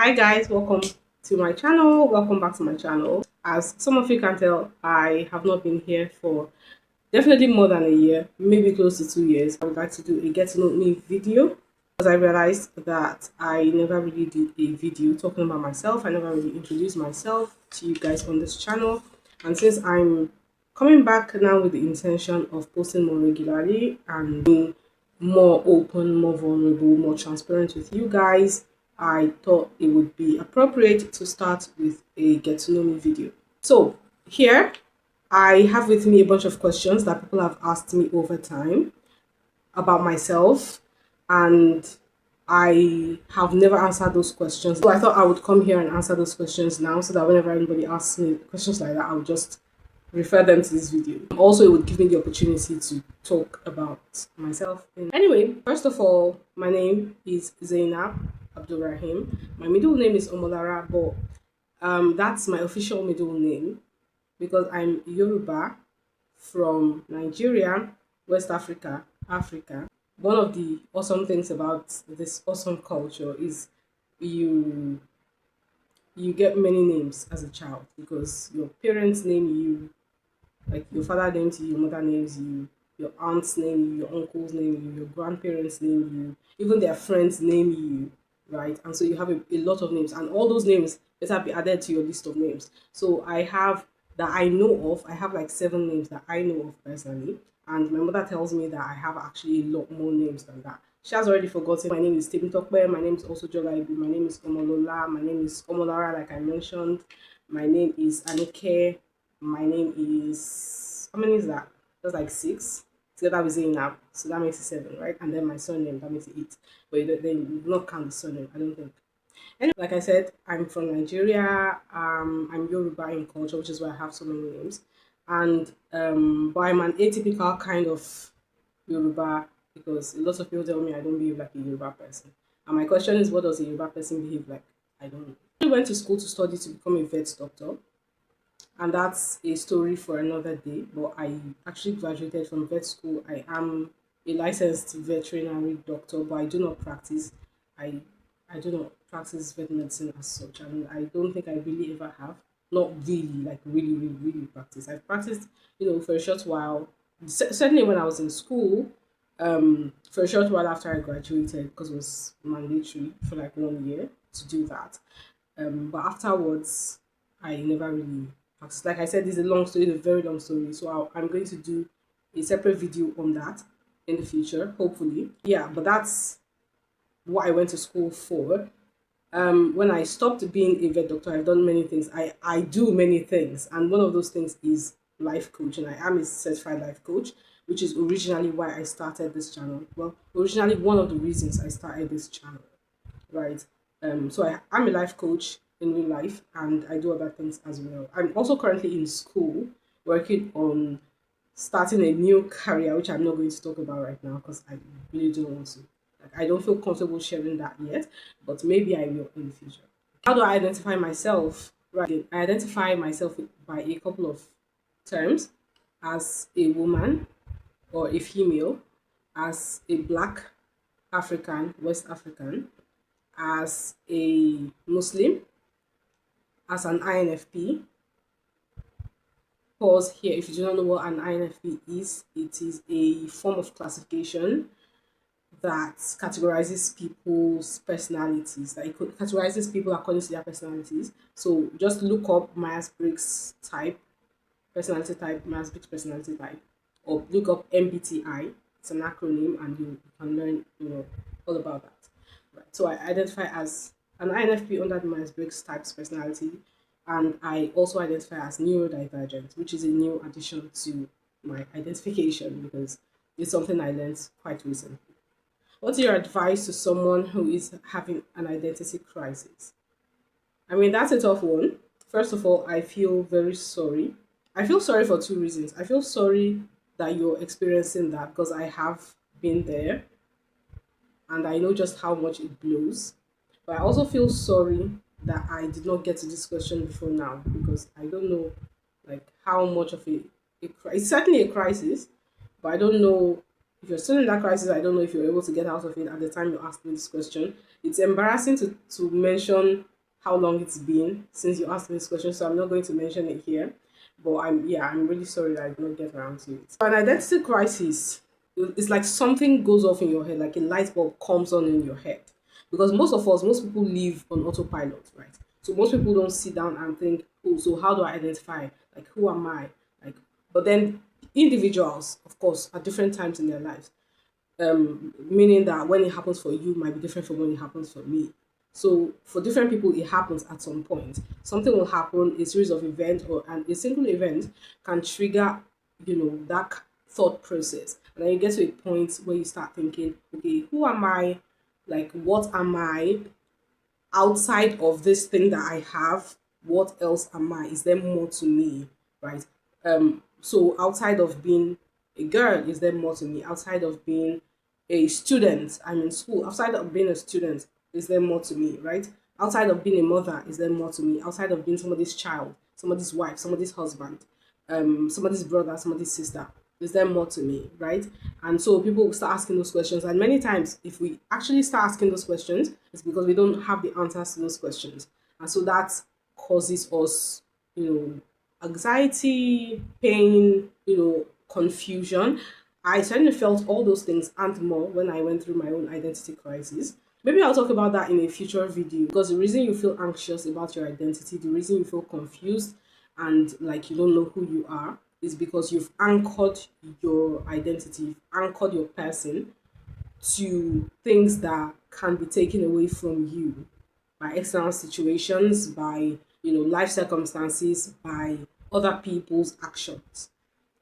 Hi guys, welcome to my channel. Welcome back to my channel. As some of you can tell, I have not been here for definitely more than a year, maybe close to 2 years. I would like to do a get to know me video because I realized that I never really did a video talking about myself. I never really introduced myself to you guys on this channel. And since I'm coming back now with the intention of posting more regularly and being more open, more vulnerable, more transparent with you guys, I thought it would be appropriate to start with a get to know me video. So, here I have with me a bunch of questions that people have asked me over time about myself, and I have never answered those questions. So I thought I would come here and answer those questions now so that whenever anybody asks me questions like that, I would just refer them to this video. Also, it would give me the opportunity to talk about myself. Anyway, first of all, my name is Zainab Abdulrahim. My middle name is Omolara, but that's my official middle name because I'm Yoruba from Nigeria, West Africa, Africa. One of the awesome things about this awesome culture is you you get many names as a child because your parents name you, like your father names you, your mother names you, your aunts name you, your uncles name you, your grandparents name you, even their friends name you, right? And so you have a lot of names, and all those names better be added to your list of names. So I have that I know of, I have like 7 names that I know of personally, and my mother tells me that I have actually a lot more names than that. She has already forgotten. My name is Temi Tokpe, my name is also Jolaibu, my name is Omolola, my name is Omolara, like I mentioned, my name is Anike, my name is, how many is that? That's like 6. Together with Zainab, so that makes it 7, right? And then my surname, that makes it 8. But you do not count the surname, I don't think. Anyway, like I said, I'm from Nigeria. I'm Yoruba in culture, which is why I have so many names. And but I'm an atypical kind of Yoruba because a lot of people tell me I don't behave like a Yoruba person. And my question is, what does a Yoruba person behave like? I don't know. I went to school to study to become a vet doctor, and that's a story for another day. But I actually graduated from vet school. I am a licensed veterinary doctor, but I do not practice. I I do not practice vet medicine as such, and I don't think I really ever have. Not really, like really, really, really practice. I've practiced, for a short while. Certainly when I was in school, for a short while after I graduated, because it was mandatory for like 1 year to do that. But afterwards, I never really practiced. Like I said, this is a long story, it's a very long story. So I'm going to do a separate video on that in the future, hopefully. Yeah, but that's what I went to school for. When I stopped being a vet doctor, I've done many things. I do many things, and one of those things is life coach, and I am a certified life coach, which is originally why I started this channel. Well, originally one of the reasons I started this channel, right? I'm a life coach in real life, and I do other things as well. I'm also currently in school working on starting a new career, which I'm not going to talk about right now because I really don't want to. Like, I don't feel comfortable sharing that yet, but maybe I will in the future. How do I identify myself? Right, I identify myself by a couple of terms: as a woman or a female, as a black African, West African, as a Muslim, as an INFP. Pause here if you do not know what an INFP is. It is a form of classification that categorizes people's personalities, that it categorizes people according to their personalities. So just look up Myers-Briggs type, personality type, Myers-Briggs personality type, or look up MBTI. It's an acronym, and you can learn, all about that. Right. So I identify as an INFP under the Myers-Briggs types personality, and I also identify as neurodivergent, which is a new addition to my identification because it's something I learned quite recently. What's your advice to someone who is having an identity crisis? I mean, that's a tough one. First of all, I feel very sorry. I feel sorry for 2 reasons. I feel sorry that you're experiencing that because I have been there and I know just how much it blows. But I also feel sorry that I did not get to this question before now because I don't know like how much of it's certainly a crisis, but I don't know. If you're still in that crisis, I don't know if you're able to get out of it at the time you asked me this question. It's embarrassing to mention how long it's been since you asked me this question, so I'm not going to mention it here. But I'm really sorry that I did not get around to it. An identity crisis, it's like something goes off in your head, like a light bulb comes on in your head. Because most people live on autopilot, right? So most people don't sit down and think, oh, so how do I identify? Like, who am I? Like, but then individuals, of course, at different times in their lives, meaning that when it happens for you might be different from when it happens for me. So for different people, it happens at some point. Something will happen, a series of events or and a single event can trigger, that thought process. And then you get to a point where you start thinking, okay, who am I? Like, what am I? Outside of this thing that I have, what else am I? Is there more to me? Right? So outside of being a girl, is there more to me? Outside of being a student, I'm in school. Outside of being a student, is there more to me? Right? Outside of being a mother, is there more to me? Outside of being somebody's child, somebody's wife, somebody's husband, somebody's brother, somebody's sister. Is there more to me, right? And so people will start asking those questions. And many times, if we actually start asking those questions, it's because we don't have the answers to those questions. And so that causes us, anxiety, pain, confusion. I certainly felt all those things and more when I went through my own identity crisis. Maybe I'll talk about that in a future video because the reason you feel anxious about your identity, the reason you feel confused and like you don't know who you are is because you've anchored your identity, you've anchored your person to things that can be taken away from you by external situations, by life circumstances, by other people's actions.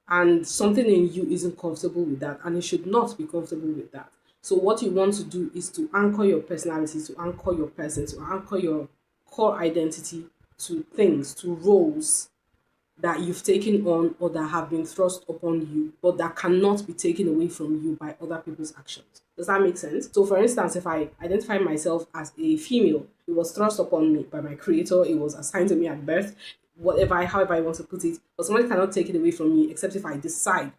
And something in you isn't comfortable with that, and it should not be comfortable with that. So what you want to do is to anchor your personality, to anchor your person, to anchor your core identity to things, to roles that you've taken on or that have been thrust upon you, but that cannot be taken away from you by other people's actions. Does that make sense? So, for instance, if I identify myself as a female, it was thrust upon me by my creator, it was assigned to me at birth, however I want to put it, but somebody cannot take it away from me except if I decide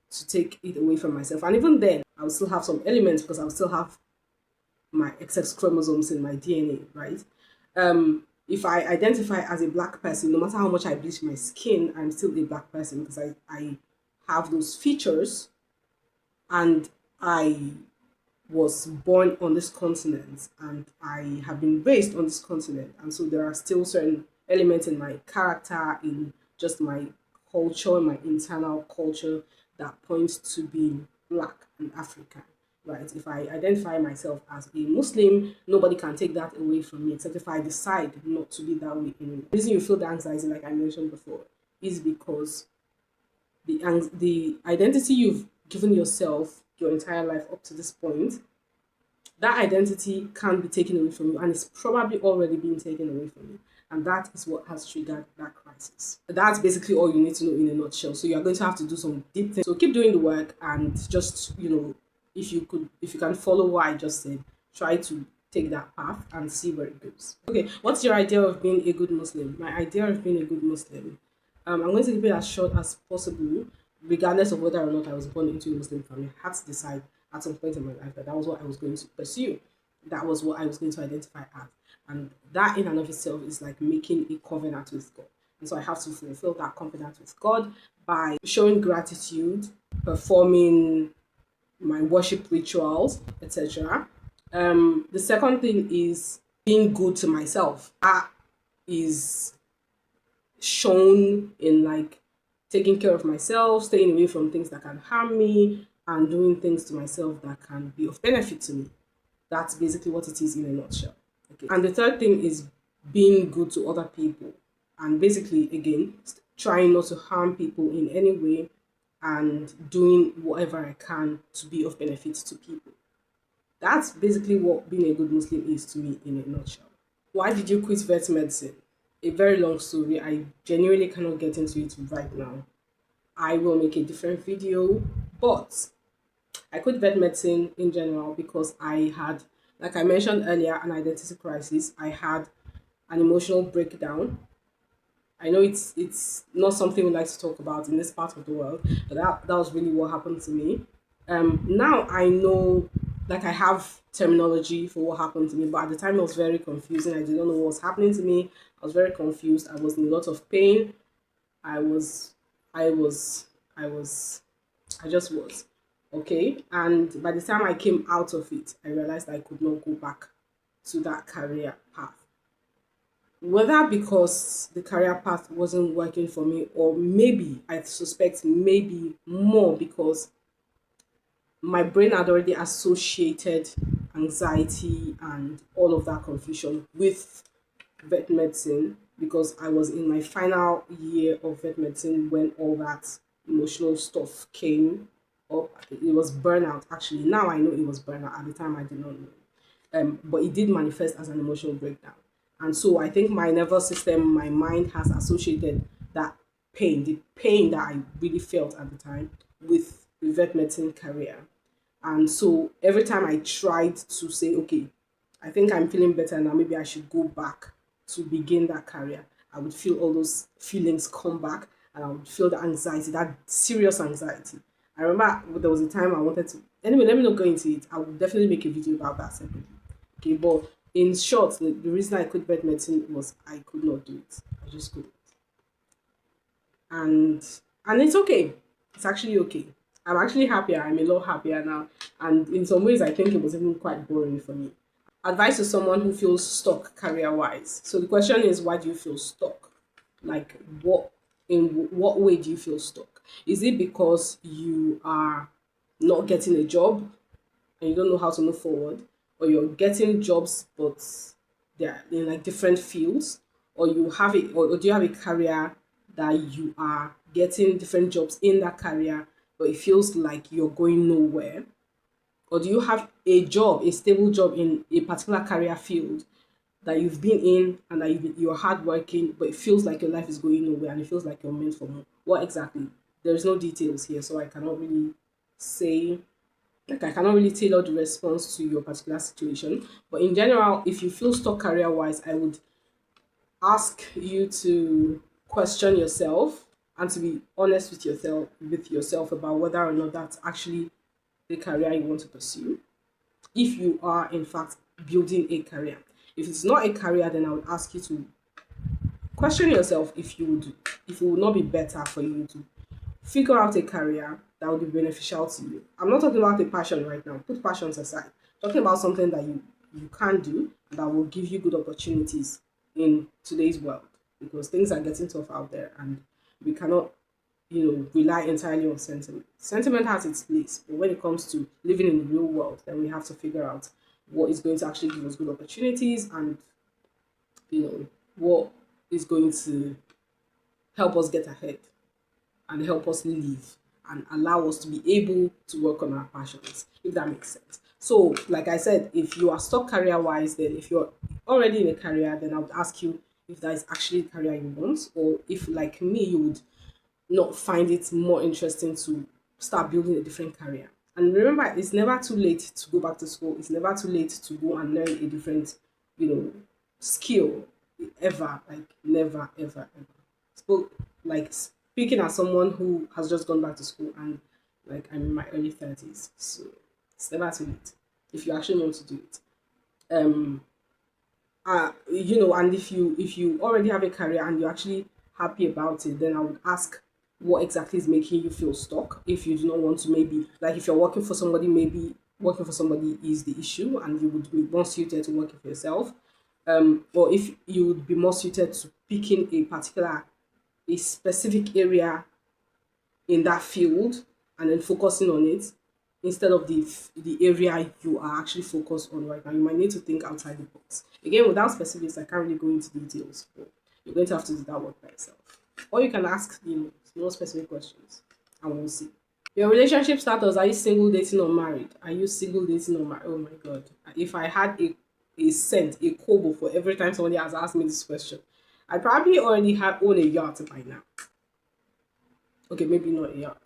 to take it away from myself. And even then, I will still have some elements because I will still have my XX chromosomes in my DNA, right? If I identify as a black person, no matter how much I bleach my skin, I'm still a black person because I have those features and I was born on this continent and I have been raised on this continent. And so there are still certain elements in my character, in just my culture, my internal culture that points to being black and African. Right. If I identify myself as a Muslim, nobody can take that away from me except if I decide not to be that way anymore. The reason you feel the anxiety, like I mentioned before, is because the identity you've given yourself your entire life up to this point, that identity can't be taken away from you and it's probably already being taken away from you. And that is what has triggered that crisis. That's basically all you need to know in a nutshell. So you're going to have to do some deep things. So keep doing the work and just, if you can follow what I just said, try to take that path and see where it goes. Okay, what's your idea of being a good Muslim? My idea of being a good Muslim. I'm going to keep it as short as possible, regardless of whether or not I was born into a Muslim family. I had to decide at some point in my life that that was what I was going to pursue. That was what I was going to identify as. And that in and of itself is like making a covenant with God. And so I have to fulfill that covenant with God by showing gratitude, performing my worship rituals, etc. The second thing is being good to myself. That is shown in like taking care of myself, staying away from things that can harm me, and doing things to myself that can be of benefit to me. That's basically what it is in a nutshell. Okay. And the third thing is being good to other people. And basically, again, trying not to harm people in any way and doing whatever I can to be of benefit to people. That's basically what being a good Muslim is to me in a nutshell. Why did you quit vet medicine? A very long story. I genuinely cannot get into it right now. I will make a different video, but I quit vet medicine in general because I had, like I mentioned earlier, an identity crisis. I had an emotional breakdown. I know it's not something we like to talk about in this part of the world, but that was really what happened to me. Now I know, like I have terminology for what happened to me, but at the time it was very confusing. I didn't know what was happening to me. I was very confused. I was in a lot of pain. I was, I was, I was, I just was. Okay. And by the time I came out of it, I realized I could not go back to that career path. Whether because the career path wasn't working for me, or maybe I suspect maybe more because my brain had already associated anxiety and all of that confusion with vet medicine, because I was in my final year of vet medicine when all that emotional stuff came up. It was burnout, actually. Now I know it was burnout. At the time, I did not know. But it did manifest as an emotional breakdown. And so I think my nervous system, my mind has associated that pain, the pain that I really felt at the time, with the vet medicine career. And so every time I tried to say, okay, I think I'm feeling better now, maybe I should go back to begin that career, I would feel all those feelings come back, and I would feel the anxiety, that serious anxiety. I remember there was a time I wanted to, anyway, let me not go into it. I will definitely make a video about that separately. Okay, but in short, the reason I quit bed medicine was I could not do it. I just couldn't. And it's okay. It's actually okay. I'm actually happier. I'm a lot happier now. And in some ways I think it was even quite boring for me. Advice to someone who feels stuck career wise. So the question is, why do you feel stuck? Like, what way do you feel stuck? Is it because you are not getting a job and you don't know how to move forward, or you're getting jobs but they're in like different fields, or you have it, or do you have a career that you are getting different jobs in that career, but it feels like you're going nowhere? Or do you have a job, a stable job in a particular career field that you've been in, and that you're hardworking, but it feels like your life is going nowhere and it feels like you're meant for more? What exactly? There's no details here, so I cannot really say, like I cannot really tailor the response to your particular situation. But in general, if you feel stuck career wise, I would ask you to question yourself and to be honest with yourself about whether or not that's actually the career you want to pursue. If you are in fact building a career. If it's not a career, then I would ask you to question yourself if it would not be better for you to figure out a career that will be beneficial to you. I'm not talking about a passion right now. Put passions aside. Talking about something that you can do and that will give you good opportunities in today's world, because things are getting tough out there and we cannot, rely entirely on sentiment. Sentiment has its place, but when it comes to living in the real world, then we have to figure out what is going to actually give us good opportunities, and what is going to help us get ahead and help us live and allow us to be able to work on our passions, if that makes sense. So, like I said, if you are stuck career wise, then if you're already in a career, then I would ask you if that is actually the career you want, or if, like me, you would not find it more interesting to start building a different career. And remember, it's never too late to go back to school. It's never too late to go and learn a different, you know, skill, ever. Like never, ever, ever. Spoke like speaking as someone who has just gone back to school, and like I'm in my early 30s, so it's never too late if you actually want to do it. Um, and if you already have a career and you're actually happy about it, then I would ask what exactly is making you feel stuck. If you do not want to, maybe like if you're working for somebody, maybe working for somebody is the issue and you would be more suited to working for yourself. Or if you would be more suited to picking a specific area in that field and then focusing on it, instead of the area you are actually focused on right now. You might need to think outside the box. Again, without specifics, I can't really go into details, but you're going to have to do that work by yourself. Or you can ask more specific questions and we'll see. Your relationship status, are you single, dating, or married? Are you single, dating, or married? Oh my god. If I had a cent, a kobo for every time somebody has asked me this question, I probably already have own a yacht by now. Okay, maybe not a yacht.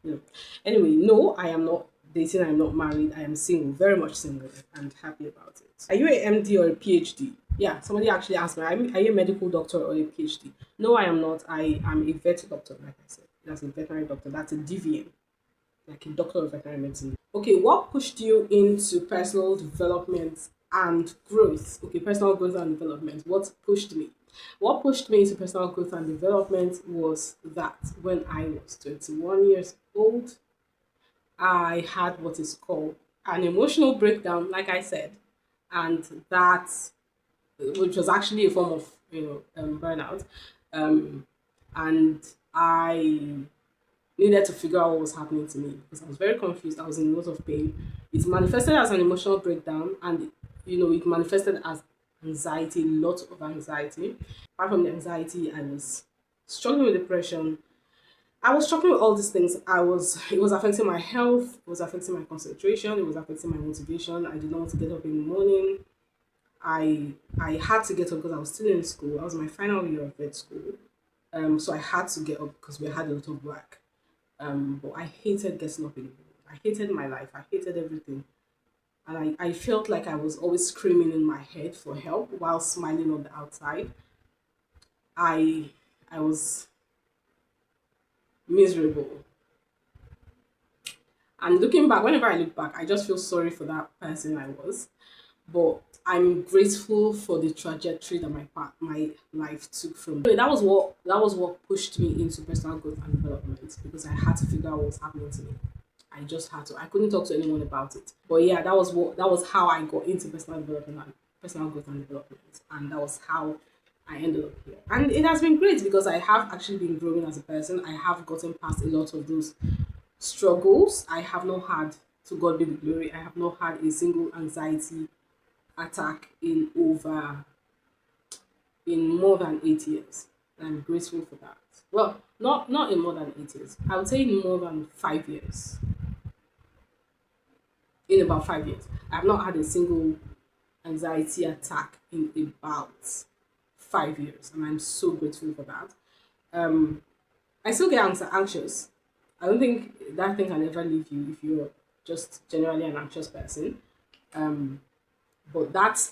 No. Anyway, no, I am not dating. I'm not married. I am single, very much single, and happy about it. Are you a MD or a PhD? Yeah, somebody actually asked me, are you a medical doctor or a PhD? No, I am not. I am a vet doctor, like I said. That's a veterinary doctor. That's a DVM. like a doctor of veterinary medicine. Okay, what pushed you into personal development and growth? Okay, personal growth and development. What pushed me? What pushed me into personal growth and development was that when I was 21 years old, I had what is called an emotional breakdown, like I said, and that, which was actually a form of burnout, um, and I needed to figure out what was happening to me because I was very confused. I was in a lot of pain. It manifested as an emotional breakdown, and it manifested as anxiety, a lot of anxiety. Apart from the anxiety, I was struggling with depression. I was struggling with all these things. It was affecting my health, it was affecting my concentration, it was affecting my motivation. I did not want to get up in the morning. I had to get up because I was still in school. I was in my final year of vet school. So I had to get up because we had a lot of work. But I hated getting up in the morning. I hated my life. I hated everything. And I felt like I was always screaming in my head for help while smiling on the outside. I I was miserable. And looking back, whenever I look back, I just feel sorry for that person I was. But I'm grateful for the trajectory that my life took from. Anyway, that was what pushed me into personal growth and development because I had to figure out what was happening to me. I just had to. I couldn't talk to anyone about it. But yeah, that was how I got into personal growth and development, and that was how I ended up here. And it has been great because I have actually been growing as a person. I have gotten past a lot of those struggles. I have not had, to God be the glory, I have not had a single anxiety attack in more than 8 years. And I'm grateful for that. Well, not in more than 8 years. I would say in more than 5 years. In about 5 years. I've not had a single anxiety attack in about 5 years. And I'm so grateful for that. Um I still get anxious. I don't think that thing can ever leave you if you're just generally an anxious person. Um, but that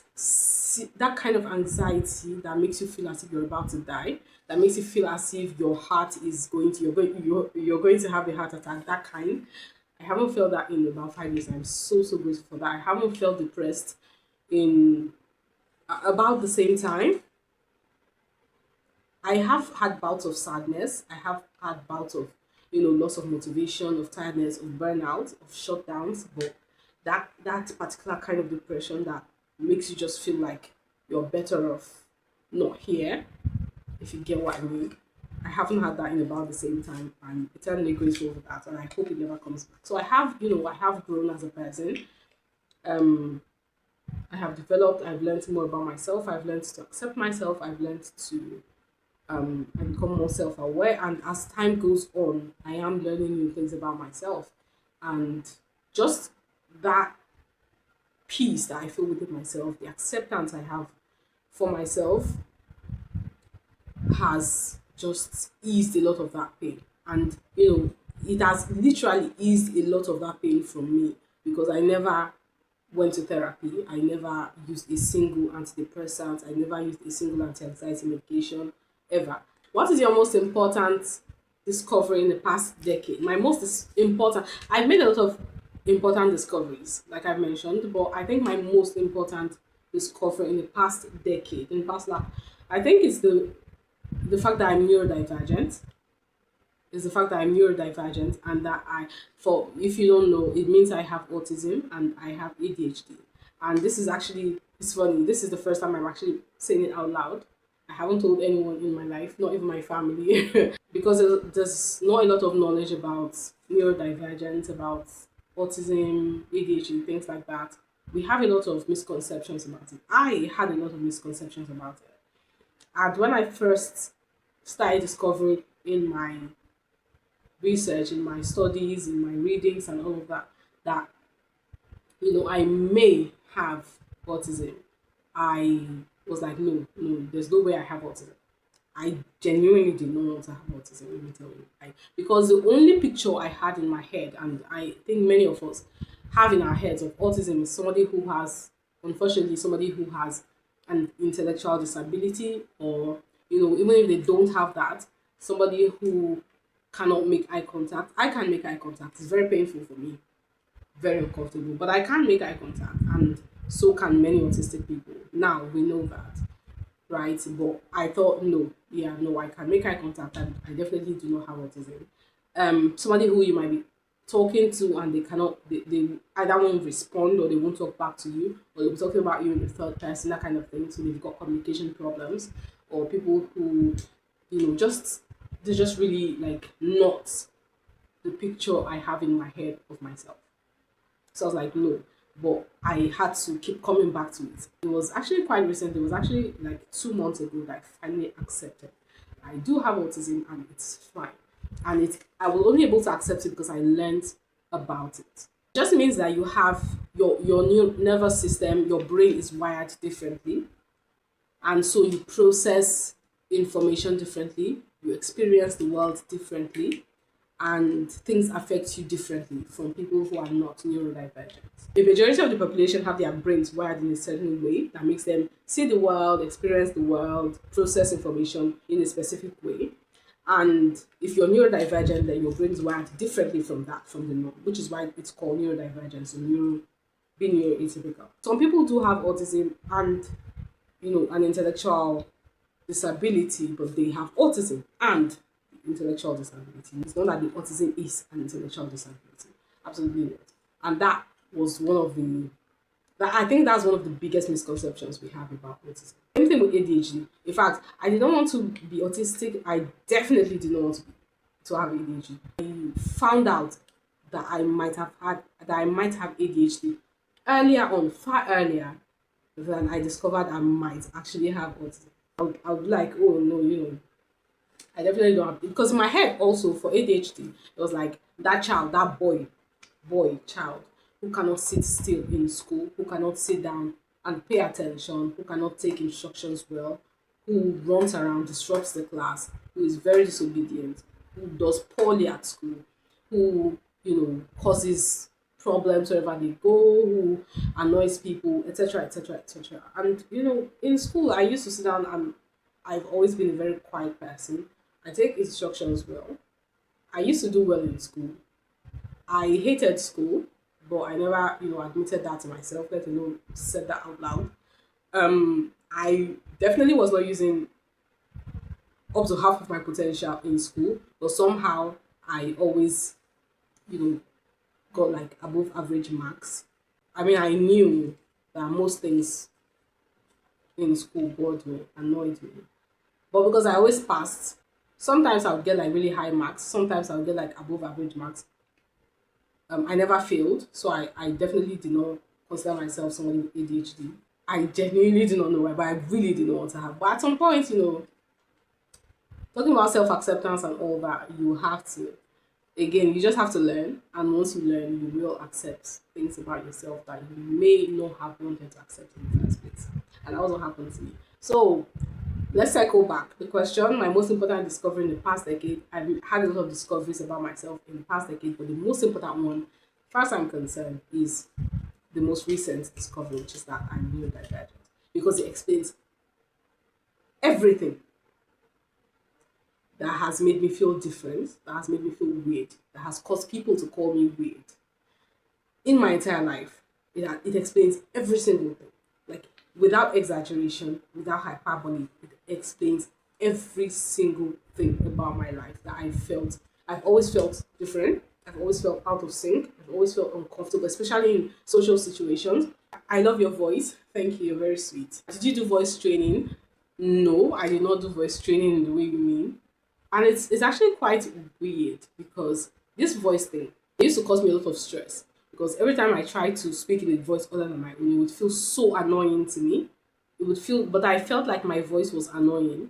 kind of anxiety that makes you feel as if you're about to die, that makes you feel as if your heart is going to you're going to have a heart attack. That kind, I haven't felt that in about 5 years. I'm so grateful for that. I haven't felt depressed in about the same time. I have had bouts of sadness. I have had bouts of, loss of motivation, of tiredness, of burnout, of shutdowns. But that particular kind of depression that makes you just feel like you're better off not here, if you get what I mean. I haven't had that in about the same time. I'm eternally grateful for that, and I hope it never comes back. So I have grown as a person. Um, I have developed. I've learned more about myself. I've learned to accept myself. I've learned to I become more self aware. And as time goes on, I am learning new things about myself. And just that peace that I feel within myself, the acceptance I have for myself, has just eased a lot of that pain. And, it has literally eased a lot of that pain from me because I never went to therapy. I never used a single antidepressant. I never used a single anti-anxiety medication ever. What is your most important discovery in the past decade? My most important. I've made a lot of important discoveries, like I've mentioned, but I think my most important discovery in the past decade, in the past lap, I think it's the fact that I'm neurodivergent. Is the fact that I'm neurodivergent and that for if you don't know, it means I have autism and I have ADHD. And this is actually, it's funny. This is the first time I'm actually saying it out loud. I haven't told anyone in my life, not even my family, because there's not a lot of knowledge about neurodivergence, about autism, ADHD, things like that. We have a lot of misconceptions about it. I had a lot of misconceptions about it. And when I first started discovering in my research, in my studies, in my readings, and all of that, that I may have autism, I was like, no, no, there's no way I have autism. I genuinely did not want to have autism, let me tell you. Because the only picture I had in my head, and I think many of us have in our heads of autism, is somebody who has, unfortunately, somebody who has an intellectual disability, or, even if they don't have that, somebody who cannot make eye contact. I can make eye contact. It's very painful for me, very uncomfortable, but I can make eye contact, and so can many autistic people. Now we know that, right? But I thought, no, yeah, no, I can make eye contact, and I definitely do not have autism. Somebody who you might be talking to and they either won't respond or they won't talk back to you, or they'll be talking about you in the third person, that kind of thing. So they've got communication problems, or people who, just they're just really like not the picture I have in my head of myself. So I was like, no. But I had to keep coming back to it. It was actually quite recent. It was actually like 2 months ago that I finally accepted. I do have autism and it's fine. And I was only able to accept it because I learned about it. It just means that you have your new nervous system, your brain is wired differently. And so you process information differently, you experience the world differently, and things affect you differently from people who are not neurodivergent. The majority of the population have their brains wired in a certain way that makes them see the world, experience the world, process information in a specific way. And if you're neurodivergent, then your brain is wired differently from that, from the norm, which is why it's called neurodivergence or being neuroatypical. Some people do have autism and an intellectual disability, but they have autism and intellectual disability. It's not that the autism is an intellectual disability. Absolutely not. And that was one of the that I think that's one of the biggest misconceptions we have about autism. Same thing with ADHD. In fact, I did not want to be autistic. I definitely did not want to have ADHD. I found out that I might have ADHD earlier on, far earlier than I discovered I might actually have autism. I would like, oh no, I definitely don't have, because in my head also for ADHD, it was like that child, that child who cannot sit still in school, who cannot sit down and pay attention, who cannot take instructions well, who runs around, disrupts the class, who is very disobedient, who does poorly at school, who causes problems wherever they go, who annoys people, etc., etc., etc. And in school, I used to sit down and I've always been a very quiet person. I take instructions well. I used to do well in school. I hated school, but I never, admitted that to myself, let alone said that out loud. I definitely was not using up to half of my potential in school, but somehow I always, you know, got like above average marks. I mean, I knew that most things in school bored me, annoyed me. But because I always passed, sometimes I would get like really high marks, sometimes I would get like above average marks. I never failed, so I definitely did not consider myself somebody with ADHD. I genuinely do not know why, but I really did not want to have. But at some point, talking about self acceptance and all that, you have to, again, you just have to learn. And once you learn, you will accept things about yourself that you may not have wanted to accept in the first place. And that was what happened to me. So let's cycle back. The question, my most important discovery in the past decade, I've had a lot of discoveries about myself in the past decade, but the most important one, as far as I'm concerned, is the most recent discovery, which is that I'm neurodivergent. Because it explains everything that has made me feel different, that has made me feel weird, that has caused people to call me weird in my entire life. It explains every single thing. Like, without exaggeration, without hyperbole, it explains every single thing about my life that I felt. I've always felt different. I've always felt out of sync. I've always felt uncomfortable, especially in social situations. I love your voice. Thank you. You're very sweet. Did you do voice training? No, I did not do voice training in the way you mean. And it's actually quite weird because this voice thing, it used to cause me a lot of stress because every time I tried to speak in a voice other than my own, it would feel so annoying to me. It would feel, but I felt like my voice was annoying.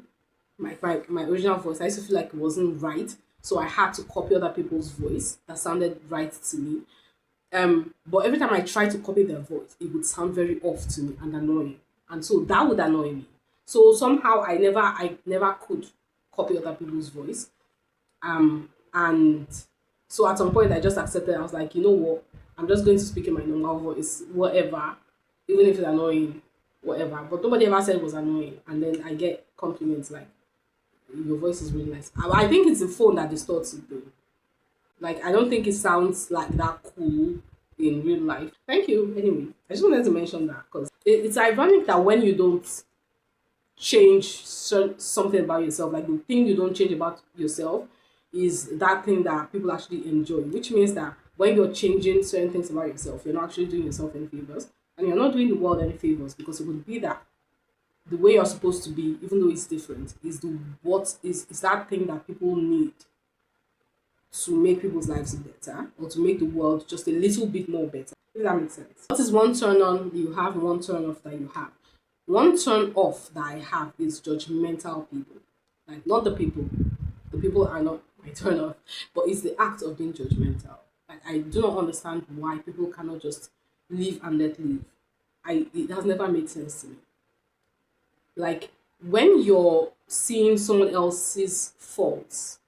My original voice, I used to feel like it wasn't right. So I had to copy other people's voice that sounded right to me. But every time I tried to copy their voice, it would sound very off to me and annoying. And so that would annoy me. So somehow I never could copy other people's voice. And so at some point I just accepted. I was like, you know what? I'm just going to speak in my normal voice, whatever, even if it's annoying, whatever. But nobody ever said it was annoying. And then I get compliments like, Your voice is really nice. I think it's the phone that distorts it though. Like I don't think it sounds like that cool in real life. Thank you. Anyway, I just wanted to mention that because it's ironic that when you don't change something about yourself, like the thing you don't change about yourself is that thing that people actually enjoy, which means that when you're changing certain things about yourself, you're not actually doing yourself any favors and you're not doing the world any favors because it would be that the way you're supposed to be, even though it's different, is the what is that thing that people need to make people's lives better or to make the world just a little bit more better. If that makes sense. What is one turn on you have, one turn off that you have? One turn off that I have is judgmental people. Like not the people. The people are not my turn off, but it's the act of being judgmental. Like I do not understand why people cannot just live and let live. It has never made sense to me. Like when you're seeing someone else's faults,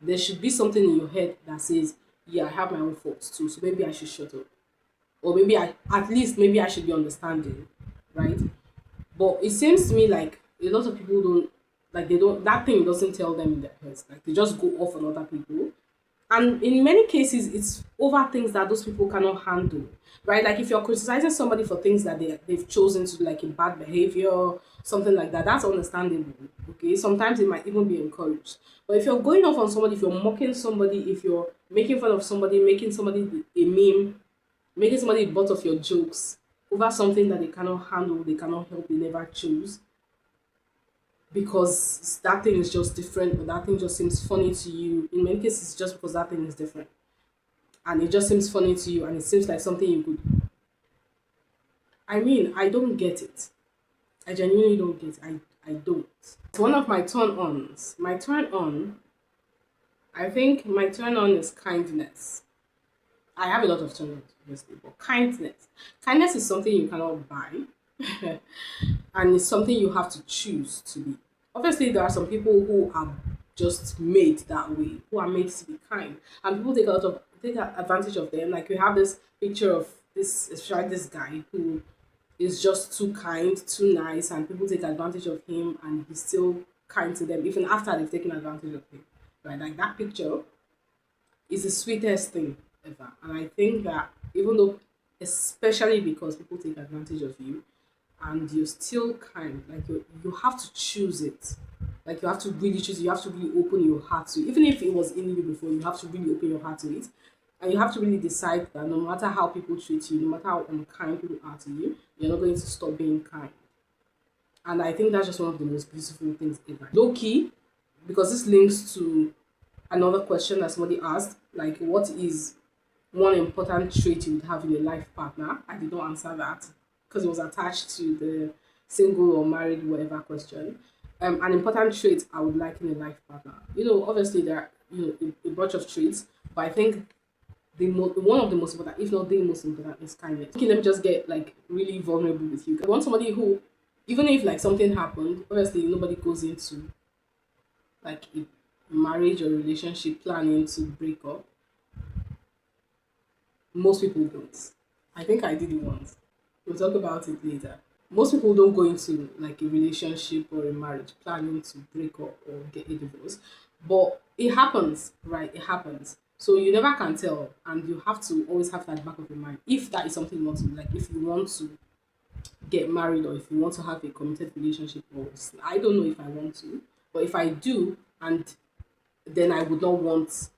there should be something in your head that says, yeah, I have my own faults too, so maybe I should shut up. Or maybe at least maybe I should be understanding, right? But it seems to me like a lot of people don't, like they don't, that thing doesn't tell them in their heads. Like they just go off on other people. And in many cases, it's over things that those people cannot handle, right? Like if you're criticizing somebody for things that they've chosen to do, like in bad behavior, something like that, that's understandable. Okay, sometimes it might even be encouraged. But if you're going off on somebody, if you're mocking somebody, if you're making fun of somebody, making somebody a meme, making somebody the butt of your jokes over something that they cannot handle, they cannot help, they never choose, because that thing is just different or that thing just seems funny to you. In many cases, it's just because that thing is different and it just seems funny to you and it seems like something you could. I mean, I don't get it. I genuinely don't get it. I don't. It's one of my turn ons. My turn on, I think my turn on is kindness. I have a lot of turn ons, obviously, but kindness. Kindness is something you cannot buy. And it's something you have to choose to be. Obviously, there are some people who are just made that way, who are made to be kind, and people take advantage of them. Like we have this picture of this, especially this guy who is just too kind, too nice, and people take advantage of him, and he's still kind to them even after they've taken advantage of him. Right, like that picture is the sweetest thing ever, and I think that even though, especially because people take advantage of you, and you're still kind, like you have to choose it, like you have to really choose it. You have to really open your heart to it. Even if it was in you before, you have to really open your heart to it, and you have to really decide that no matter how people treat you, no matter how unkind people are to you, you're not going to stop being kind. And I think that's just one of the most beautiful things ever, low key, because this links to another question that somebody asked, like what is one important trait you would have in a life partner? I did not answer that because it was attached to the single or married, whatever question. An important trait I would like in a life partner. Obviously there are a bunch of traits, but I think one of the most important, if not the most important, is kindness. Okay, let me just get like really vulnerable with you. I want somebody who, even if like something happened, obviously nobody goes into like a marriage or relationship planning to break up. Most people don't. I think I did it once. We'll talk about it later. Most people don't go into like a relationship or a marriage planning to break up or get a divorce. But it happens, right? It happens. So you never can tell, and you have to always have that back of your mind. If that is something you want to like, if you want to get married or if you want to have a committed relationship, or I don't know if I want to, but if I do, and then I would not want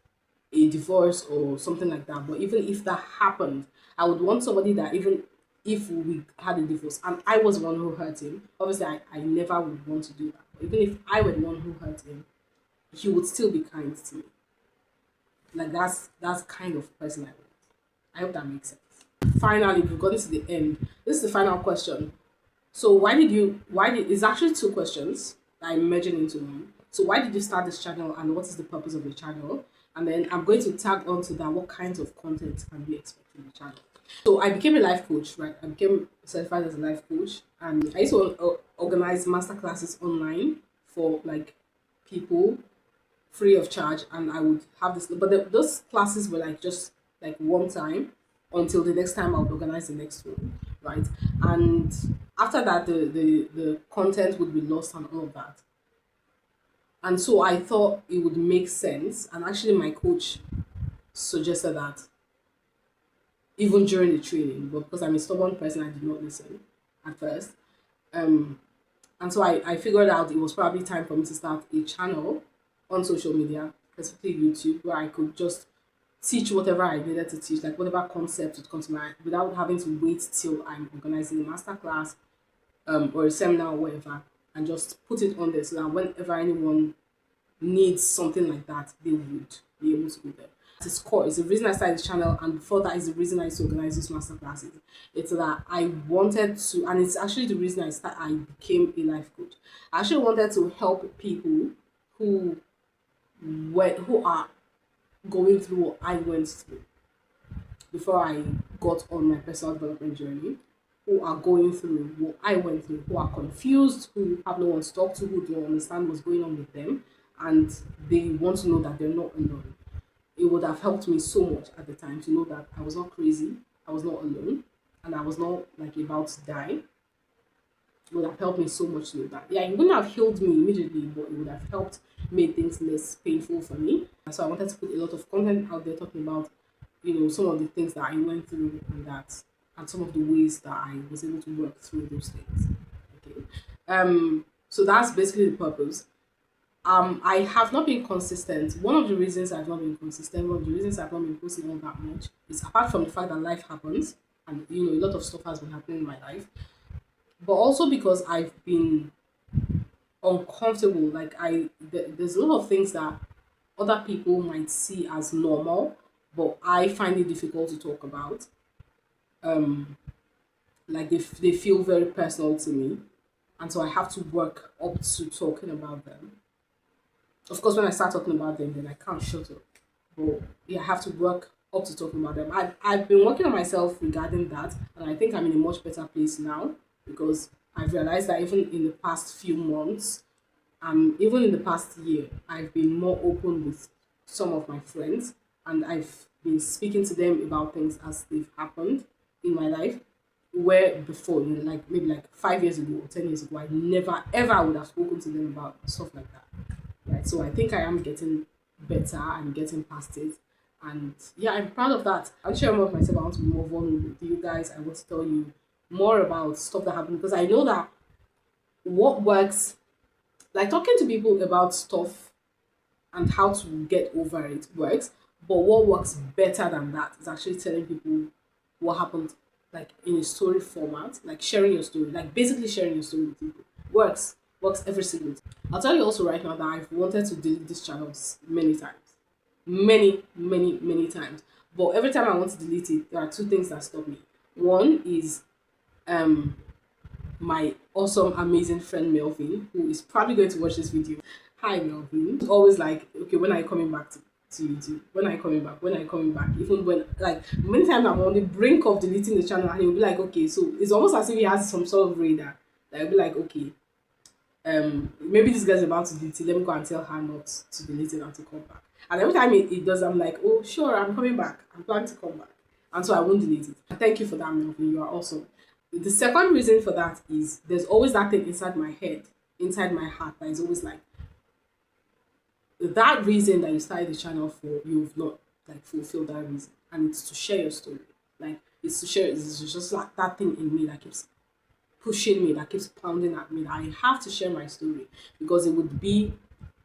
a divorce or something like that. But even if that happened, I would want somebody that even if we had a divorce and I was the one who hurt him, obviously I never would want to do that. But even if I were the one who hurt him, he would still be kind to me. Like that's kind of person I want. I hope that makes sense. Finally, we've gotten to the end. This is the final question. So it's actually two questions that I'm merging into one. So why did you start this channel and what is the purpose of the channel? And then I'm going to tag on to that what kinds of content can we expect from the channel. So I became a life coach, right? I became certified as a life coach, and I used to organize master classes online for like people free of charge, and I would have this. But those classes were like just like one time until the next time I would organize the next one, right? And after that, the content would be lost and all of that. And so I thought it would make sense. And actually, my coach suggested that even during the training, but because I'm a stubborn person, I did not listen at first. Um, and so I figured out it was probably time for me to start a channel on social media, specifically YouTube, where I could just teach whatever I needed to teach, like whatever concept would come to mind, without having to wait till I'm organizing a masterclass or a seminar or whatever, and just put it on there so that whenever anyone needs something like that, they would be able to go there. At its core is the reason I started this channel, and before that is the reason I used to organize these master classes. It's that I wanted to, and it's actually the reason I became a life coach. I actually wanted to help people who who are going through what I went through before I got on my personal development journey, who are going through what I went through, who are confused, who have no one to talk to, who don't understand what's going on with them, and they want to know that they're not alone. It would have helped me so much at the time to know that I was not crazy, I was not alone, and I was not like about to die. It would have helped me so much to know that. Yeah, it wouldn't have healed me immediately, but it would have helped make things less painful for me. And so I wanted to put a lot of content out there talking about, some of the things that I went through and some of the ways that I was able to work through those things. Okay. So that's basically the purpose. I have not been consistent. One of the reasons I've not been consistent, one of the reasons I've not been posting all that much is apart from the fact that life happens and a lot of stuff has been happening in my life, but also because I've been uncomfortable. Like there's a lot of things that other people might see as normal, but I find it difficult to talk about. Like they feel very personal to me, and so I have to work up to talking about them. Of course, when I start talking about them, then I can't shut up. But yeah, I have to work up to talking about them. I've been working on myself regarding that, and I think I'm in a much better place now because I've realized that even in the past few months, even in the past year, I've been more open with some of my friends, and I've been speaking to them about things as they've happened in my life. Where before, like maybe like 5 years ago or 10 years ago, I never ever would have spoken to them about stuff like that. Right. So I think I am getting better and getting past it. And yeah, I'm proud of that. I'll share more of myself. I want to be more vulnerable with you guys. I want to tell you more about stuff that happened because I know that what works, like talking to people about stuff and how to get over it works. But what works better than that is actually telling people what happened, like in a story format, like sharing your story, like basically sharing your story with people. Works every single time. I'll tell you also right now that I've wanted to delete this channel many times, many times. But every time I want to delete it, there are two things that stop me. One is um my awesome, amazing friend Melvin, who is probably going to watch this video. Hi, Melvin. He's always like, okay, when are you coming back to YouTube? When are you coming back? When are you coming back? Even when, like, many times I'm on the brink of deleting the channel, and he'll be like, okay, so it's almost as if he has some sort of radar. Like, he'll be like, okay, maybe this guy's about to delete it. Let me go and tell her not to delete it and to come back. And every time it does, I'm like, oh, sure, I'm coming back. I'm planning to come back. And so I won't delete it. Thank you for that, Melvin. You are awesome. The second reason for that is there's always that thing inside my head, inside my heart, that is always like, that reason that you started the channel for, you've not like fulfilled that reason. And it's to share your story. Like, it's to share, it's just like that thing in me that keeps pushing me, that keeps pounding at me, that I have to share my story because it would be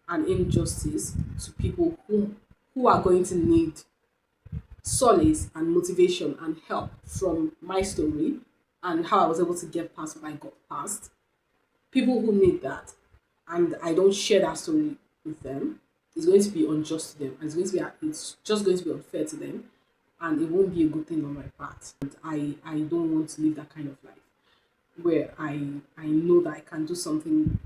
an injustice to people who are going to need solace and motivation and help from my story and how I was able to get past what I got past. People who need that, and I don't share that story with them, it's going to be unjust to them, and it's just going to be unfair to them, and it won't be a good thing on my part. And I don't want to live that kind of life where I know that I can do something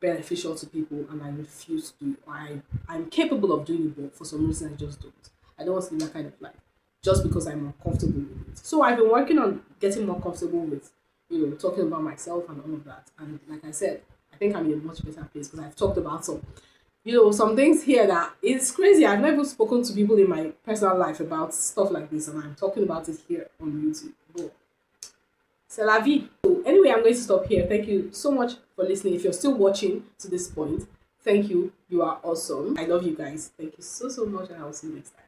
beneficial to people and I refuse to do it. Or I'm capable of doing it, but for some reason I just don't. I don't want to live that kind of life just because I'm uncomfortable with it. So I've been working on getting more comfortable with, talking about myself and all of that. And like I said, I think I'm in a much better place because I've talked about some things here that it's crazy. I've never spoken to people in my personal life about stuff like this, and I'm talking about it here on YouTube. But c'est la vie. So anyway, I'm going to stop here. Thank you so much for listening. If you're still watching to this point, Thank you. You are awesome. I love you guys. Thank you so, so much, and I'll see you next time.